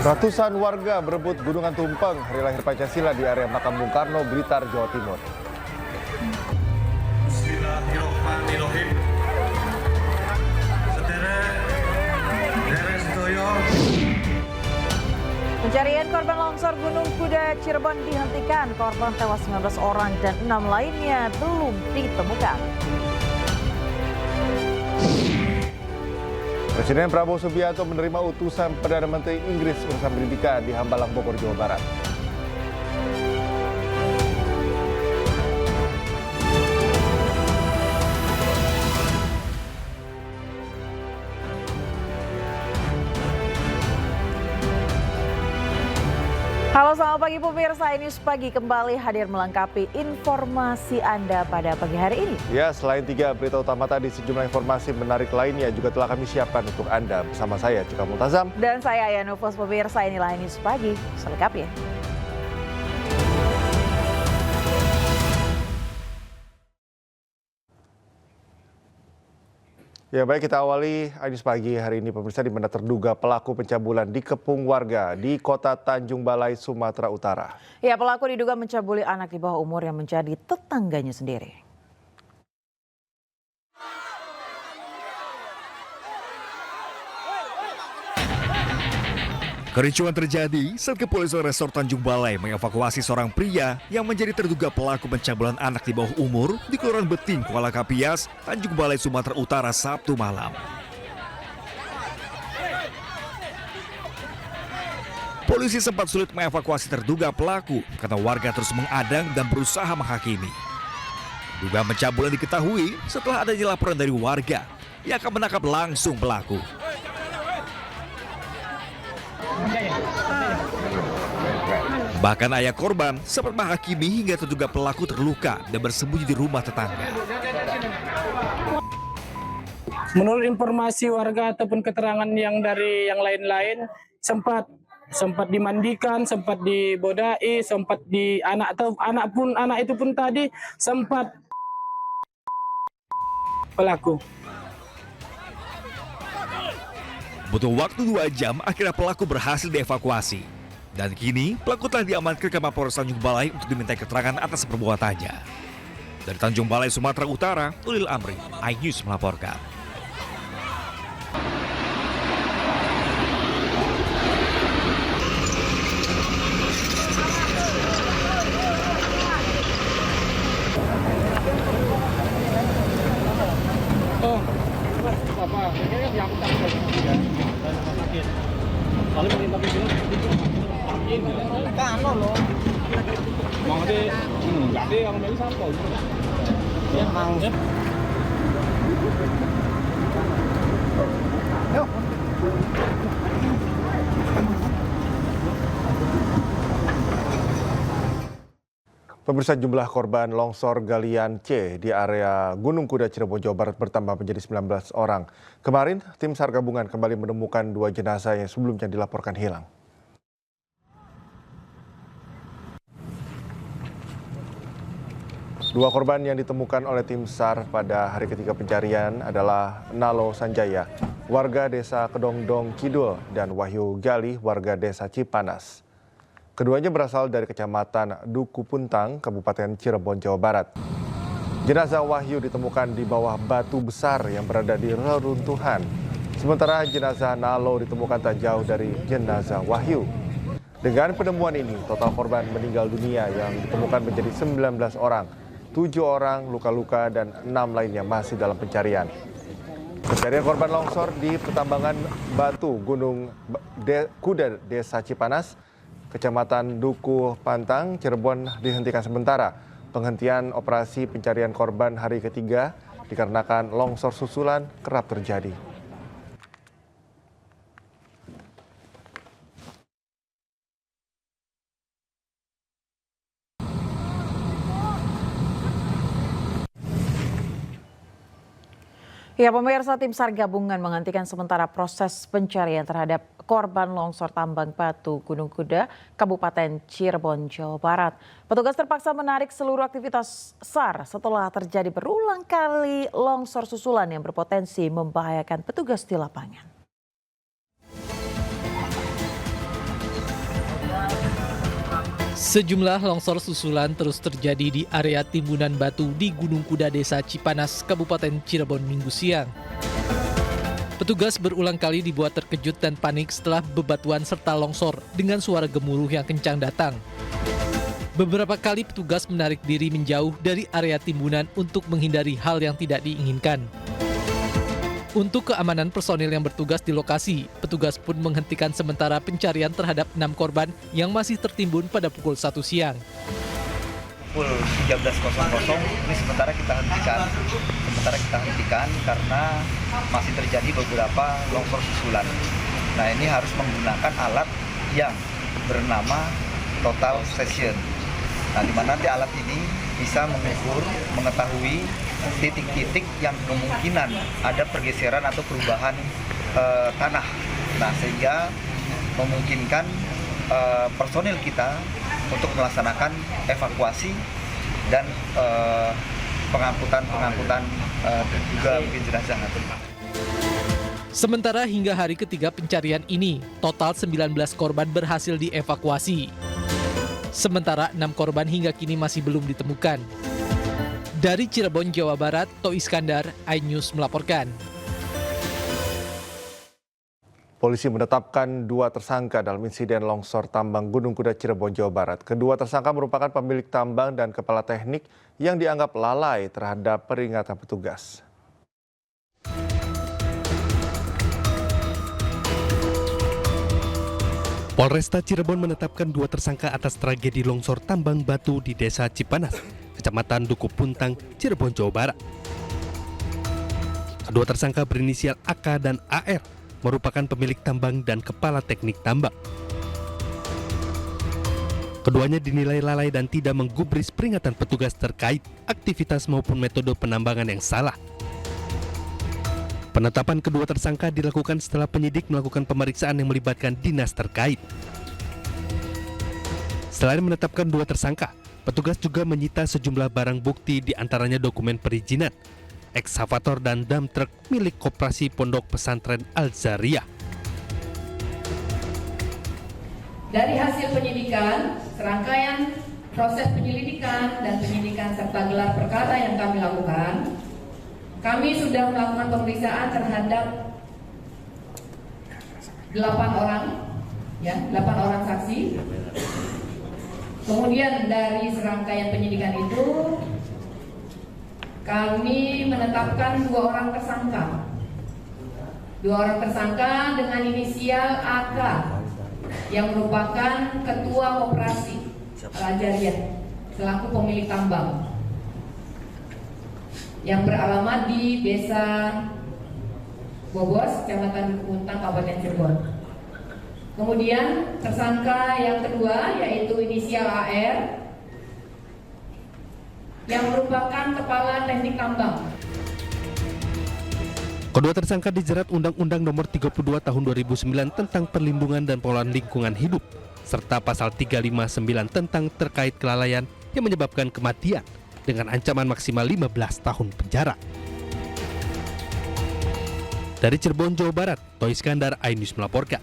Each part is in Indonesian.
Ratusan warga berebut Gunungan Tumpeng, hari lahir Pancasila di area makam Bung Karno, Blitar, Jawa Timur. Bismillahirrahmanirrahim. Pencarian korban longsor Gunung Kuda Cirebon dihentikan. Korban tewas 19 orang dan 6 lainnya belum ditemukan. Presiden Prabowo Subianto menerima utusan Perdana Menteri Inggris urusan pendidikan di Hambalang, Bogor, Jawa Barat. Halo, selamat pagi pemirsa. Ini Pagi kembali hadir melengkapi informasi Anda pada pagi hari ini. Ya, selain 3 berita utama tadi, sejumlah informasi menarik lainnya juga telah kami siapkan untuk Anda. Bersama saya, Cika Multazam. Dan saya, Yanufus. Pemirsa, inilah Ini Pagi selengkapnya. Ya baik, kita awali Anies Pagi hari ini pemirsa, di mana terduga pelaku pencabulan dikepung warga di kota Tanjung Balai, Sumatera Utara. Ya, pelaku diduga mencabuli anak di bawah umur yang menjadi tetangganya sendiri. Kericuan terjadi saat kepolisian Resort Tanjung Balai mengevakuasi seorang pria yang menjadi terduga pelaku pencabulan anak di bawah umur di Kelurahan Beting, Kuala Kapias, Tanjung Balai, Sumatera Utara, Sabtu malam. Polisi sempat sulit mengevakuasi terduga pelaku karena warga terus mengadang dan berusaha menghakimi. Dugaan pencabulan diketahui setelah adanya laporan dari warga yang akan menangkap langsung pelaku. Bahkan ayah korban sempat menghakimi hingga terduga pelaku terluka dan bersembunyi di rumah tetangga. Menurut informasi warga ataupun keterangan yang dari yang lain-lain, sempat dimandikan, sempat dibodai, sempat di anak itu pun tadi sempat pelaku. Butuh waktu 2 jam, akhirnya pelaku berhasil dievakuasi. Dan kini pelaku telah diamankan ke Mapolres Tanjung Balai untuk dimintai keterangan atas perbuatannya. Dari Tanjung Balai, Sumatera Utara, Ulil Amri, iNews melaporkan. Pemirsa, jumlah korban longsor galian C di area Gunung Kuda Cirebon, Jawa Barat bertambah menjadi 19 orang. Kemarin, tim SAR gabungan kembali menemukan 2 jenazah yang sebelumnya dilaporkan hilang. Dua korban yang ditemukan oleh tim SAR pada hari ketiga pencarian adalah Nalo Sanjaya, warga desa Kedongdong Kidul, dan Wahyu Gali, warga desa Cipanas. Keduanya berasal dari Kecamatan Duku Puntang, Kabupaten Cirebon, Jawa Barat. Jenazah Wahyu ditemukan di bawah batu besar yang berada di reruntuhan. Sementara jenazah Nalo ditemukan tak jauh dari jenazah Wahyu. Dengan penemuan ini, total korban meninggal dunia yang ditemukan menjadi 19 orang. 7 orang luka-luka dan 6 lainnya masih dalam pencarian. Pencarian korban longsor di pertambangan batu Gunung Kuda, Desa Cipanas, Kecamatan Duku Pantang, Cirebon dihentikan sementara. Penghentian operasi pencarian korban hari ketiga dikarenakan longsor susulan kerap terjadi. Ya, pemirsa, tim SAR gabungan menghentikan sementara proses pencarian terhadap korban longsor tambang batu Gunung Kuda, Kabupaten Cirebon, Jawa Barat. Petugas terpaksa menarik seluruh aktivitas SAR setelah terjadi berulang kali longsor susulan yang berpotensi membahayakan petugas di lapangan. Sejumlah longsor susulan terus terjadi di area timbunan batu di Gunung Kuda Desa Cipanas, Kabupaten Cirebon Minggu siang. Petugas berulang kali dibuat terkejut dan panik setelah bebatuan serta longsor dengan suara gemuruh yang kencang datang. Beberapa kali petugas menarik diri menjauh dari area timbunan untuk menghindari hal yang tidak diinginkan. Untuk keamanan personil yang bertugas di lokasi, petugas pun menghentikan sementara pencarian terhadap 6 korban yang masih tertimbun pada pukul 1 siang. Pukul 13.00 ini sementara kita hentikan karena masih terjadi beberapa longsor susulan. Nah, ini harus menggunakan alat yang bernama total session. Nah, di mana nanti alat ini bisa mengukur, mengetahui titik-titik yang kemungkinan ada pergeseran atau perubahan tanah. Nah, sehingga memungkinkan personil kita untuk melaksanakan evakuasi dan pengangkutan juga mungkin jenazah. Sementara hingga hari ketiga pencarian ini, total 19 korban berhasil dievakuasi. Sementara 6 korban hingga kini masih belum ditemukan. Dari Cirebon, Jawa Barat, To Iskandar, iNews melaporkan. Polisi menetapkan 2 tersangka dalam insiden longsor tambang Gunung Kuda Cirebon, Jawa Barat. Kedua tersangka merupakan pemilik tambang dan kepala teknik yang dianggap lalai terhadap peringatan petugas. Polresta Cirebon menetapkan 2 tersangka atas tragedi longsor tambang batu di Desa Cipanas, Kecamatan Duku Puntang, Cirebon, Jawa Barat. Kedua tersangka berinisial AK dan AR, merupakan pemilik tambang dan kepala teknik tambang. Keduanya dinilai lalai dan tidak menggubris peringatan petugas terkait aktivitas maupun metode penambangan yang salah. Penetapan kedua tersangka dilakukan setelah penyidik melakukan pemeriksaan yang melibatkan dinas terkait. Selain menetapkan 2 tersangka, petugas juga menyita sejumlah barang bukti, diantaranya dokumen perizinan, ekskavator dan dump truck milik Koperasi Pondok Pesantren Al-Zariyah. Dari hasil penyidikan, serangkaian proses penyelidikan dan penyidikan serta gelar perkara yang kami lakukan, kami sudah melakukan pemeriksaan terhadap 8 orang saksi. Kemudian dari serangkaian penyidikan itu, kami menetapkan 2 orang tersangka. 2 orang tersangka dengan inisial AK yang merupakan ketua koperasi Al-Zariyah selaku pemilik tambang yang beralamat di Desa Bobos, Kecamatan Duku Puntang, Kabupaten Cirebon. Kemudian tersangka yang kedua yaitu inisial AR yang merupakan kepala teknik tambang. Kedua tersangka dijerat Undang-Undang Nomor 32 Tahun 2009 tentang Perlindungan dan Pengelolaan Lingkungan Hidup serta Pasal 359 tentang terkait kelalaian yang menyebabkan kematian dengan ancaman maksimal 15 tahun penjara. Dari Cirebon, Jawa Barat, To Iskandar, iNews melaporkan.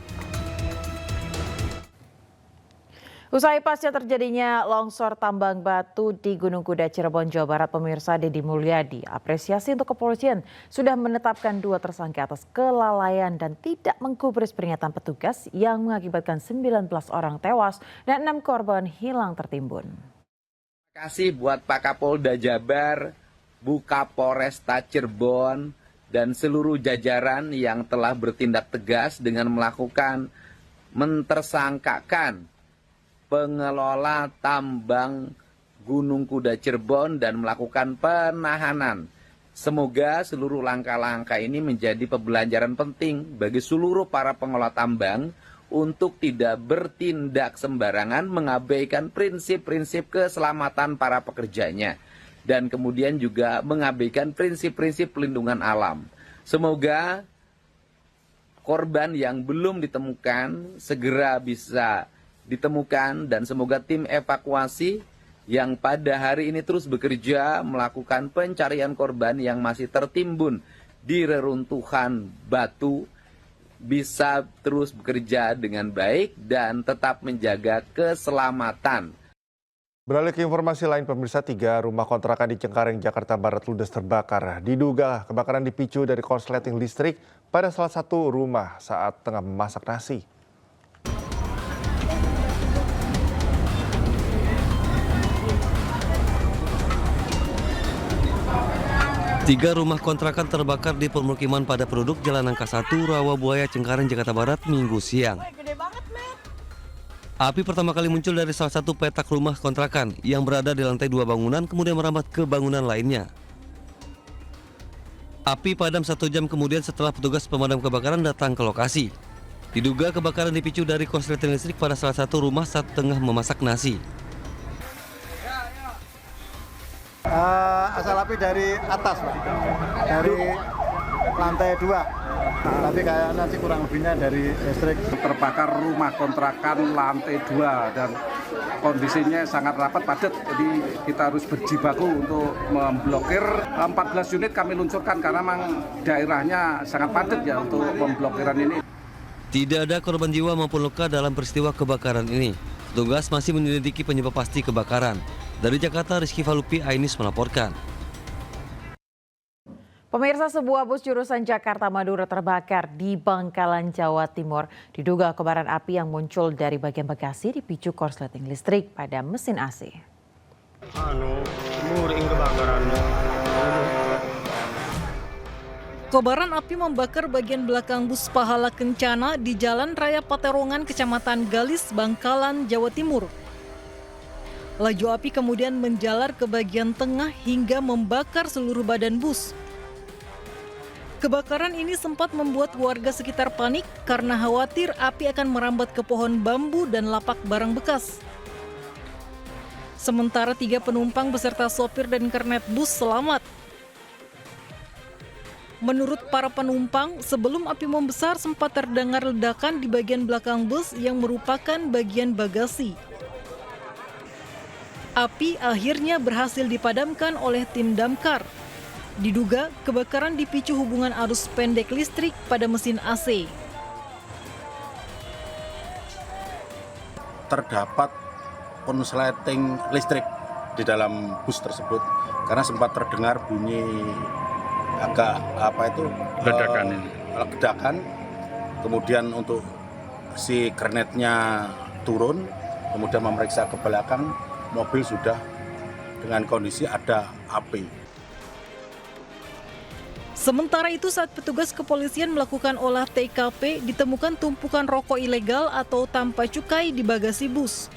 Usai pasca terjadinya longsor tambang batu di Gunung Kuda Cirebon, Jawa Barat, pemirsa, Deddy Mulyadi apresiasi untuk kepolisian sudah menetapkan 2 tersangka atas kelalaian dan tidak menggubris peringatan petugas yang mengakibatkan 19 orang tewas dan 6 korban hilang tertimbun. Terima kasih buat Pak Kapolda Jabar, Bu Kapolresta Cirebon, dan seluruh jajaran yang telah bertindak tegas dengan melakukan mentersangkakan pengelola tambang Gunung Kuda Cirebon dan melakukan penahanan. Semoga seluruh langkah-langkah ini menjadi pembelajaran penting bagi seluruh para pengelola tambang untuk tidak bertindak sembarangan, mengabaikan prinsip-prinsip keselamatan para pekerjanya, dan kemudian juga mengabaikan prinsip-prinsip pelindungan alam. Semoga korban yang belum ditemukan segera bisa ditemukan, dan semoga tim evakuasi yang pada hari ini terus bekerja melakukan pencarian korban yang masih tertimbun di reruntuhan batu bisa terus bekerja dengan baik dan tetap menjaga keselamatan Beralih ke informasi lain, pemirsa, 3 rumah kontrakan di Cengkareng, Jakarta Barat ludes terbakar. Diduga kebakaran dipicu dari korsleting listrik pada salah satu rumah saat tengah memasak nasi. Tiga rumah kontrakan terbakar di permukiman pada penduduk Jalan Nangka 1, Rawabuaya, Cengkareng, Jakarta Barat, Minggu siang. Api pertama kali muncul dari salah satu petak rumah kontrakan yang berada di lantai 2 bangunan, kemudian merambat ke bangunan lainnya. Api padam 1 jam kemudian setelah petugas pemadam kebakaran datang ke lokasi. Diduga kebakaran dipicu dari korsleting listrik pada salah satu rumah saat tengah memasak nasi. Asal api dari atas, Pak. Dari lantai 2. Tapi kayaknya sih kurang lebihnya dari listrik. Terbakar rumah kontrakan lantai 2 dan kondisinya sangat rapat padat. Jadi kita harus berjibaku untuk memblokir. 14 unit kami luncurkan karena memang daerahnya sangat padat ya untuk pemblokiran ini. Tidak ada korban jiwa maupun luka dalam peristiwa kebakaran ini. Petugas masih menyelidiki penyebab pasti kebakaran. Dari Jakarta, Rizky Falupi, Ainis melaporkan. Pemirsa, sebuah bus jurusan Jakarta Madura terbakar di Bangkalan, Jawa Timur. Diduga kobaran api yang muncul dari bagian bagasi dipicu korsleting listrik pada mesin AC. Kobaran api membakar bagian belakang bus Pahala Kencana di Jalan Raya Paterongan, Kecamatan Galis, Bangkalan, Jawa Timur. Laju api kemudian menjalar ke bagian tengah hingga membakar seluruh badan bus. Kebakaran ini sempat membuat warga sekitar panik karena khawatir api akan merambat ke pohon bambu dan lapak barang bekas. Sementara 3 penumpang beserta sopir dan kernet bus selamat. Menurut para penumpang, sebelum api membesar sempat terdengar ledakan di bagian belakang bus yang merupakan bagian bagasi. Api akhirnya berhasil dipadamkan oleh tim damkar. Diduga kebakaran dipicu hubungan arus pendek listrik pada mesin AC. Terdapat konsleting listrik di dalam bus tersebut karena sempat terdengar bunyi agak ledakan. Kemudian untuk si kernetnya turun, kemudian memeriksa ke belakang, mobil sudah dengan kondisi ada api. Sementara itu, saat petugas kepolisian melakukan olah TKP, ditemukan tumpukan rokok ilegal atau tanpa cukai di bagasi bus.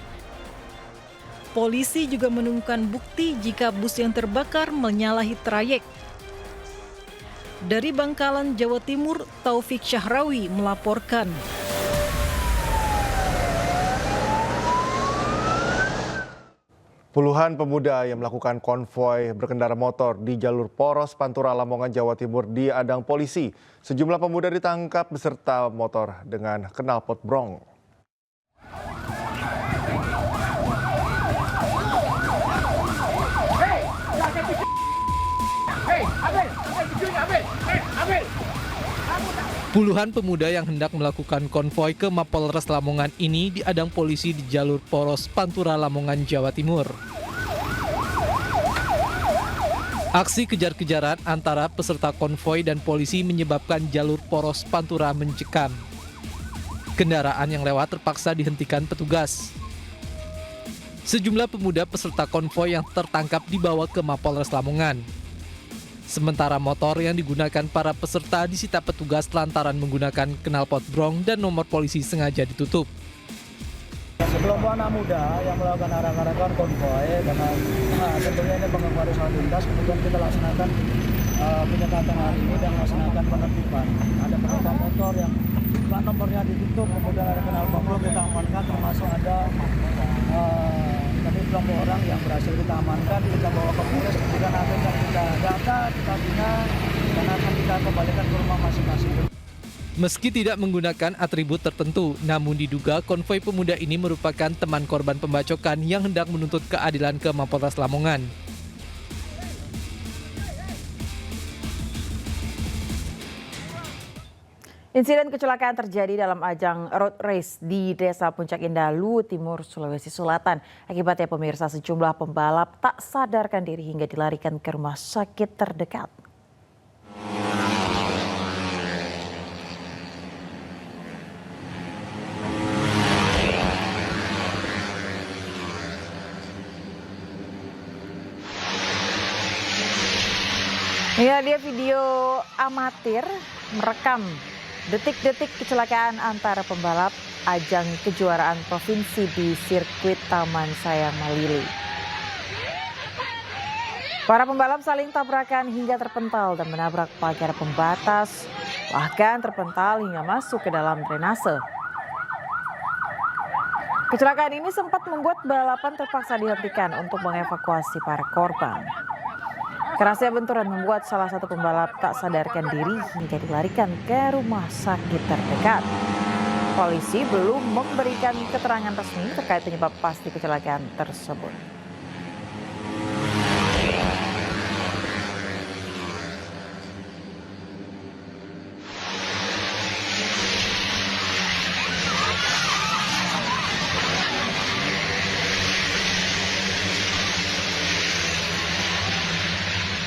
Polisi juga menemukan bukti jika bus yang terbakar menyalahi trayek. Dari Bangkalan, Jawa Timur, Taufik Syahrawi melaporkan. Puluhan pemuda yang melakukan konvoi berkendara motor di jalur Poros Pantura Lamongan, Jawa Timur diadang polisi. Sejumlah pemuda ditangkap beserta motor dengan knalpot brong. Puluhan pemuda yang hendak melakukan konvoi ke Mapolres Lamongan ini diadang polisi di jalur Poros Pantura Lamongan, Jawa Timur. Aksi kejar-kejaran antara peserta konvoi dan polisi menyebabkan jalur Poros Pantura mencekam. Kendaraan yang lewat terpaksa dihentikan petugas. Sejumlah pemuda peserta konvoi yang tertangkap dibawa ke Mapolres Lamongan. Sementara motor yang digunakan para peserta disita petugas lantaran menggunakan knalpot brong dan nomor polisi sengaja ditutup. Sekelompok anak muda yang melakukan arak-arakan konvoi dengan tentunya ini pengganggu arus lalu lintas, kemudian kita laksanakan penyekatan hari ini dan melaksanakan penertiban. Ada beberapa motor yang plat nomornya ditutup, kemudian ada knalpot brong kita amankan, termasuk ada tadi kelompok orang yang berhasil kita amankan, kita bawa ke Polres, kemudian akan kita data, kita bina, dan akan kita kembalikan ke rumah masing-masing. Meski tidak menggunakan atribut tertentu, namun diduga konvoi pemuda ini merupakan teman korban pembacokan yang hendak menuntut keadilan ke Mapolres Lamongan. Insiden kecelakaan terjadi dalam ajang road race di Desa Puncak Indah, Luwu Timur, Sulawesi Selatan. Akibatnya pemirsa, sejumlah pembalap tak sadarkan diri hingga dilarikan ke rumah sakit terdekat. Ya, dia video amatir merekam detik-detik kecelakaan antara pembalap ajang kejuaraan provinsi di sirkuit Taman Sayang Malili. Para pembalap saling tabrakan hingga terpental dan menabrak pagar pembatas, bahkan terpental hingga masuk ke dalam drainase. Kecelakaan ini sempat membuat balapan terpaksa dihentikan untuk mengevakuasi para korban. Kerasnya benturan membuat salah satu pembalap tak sadarkan diri hingga dilarikan ke rumah sakit terdekat. Polisi belum memberikan keterangan resmi terkait penyebab pasti kecelakaan tersebut.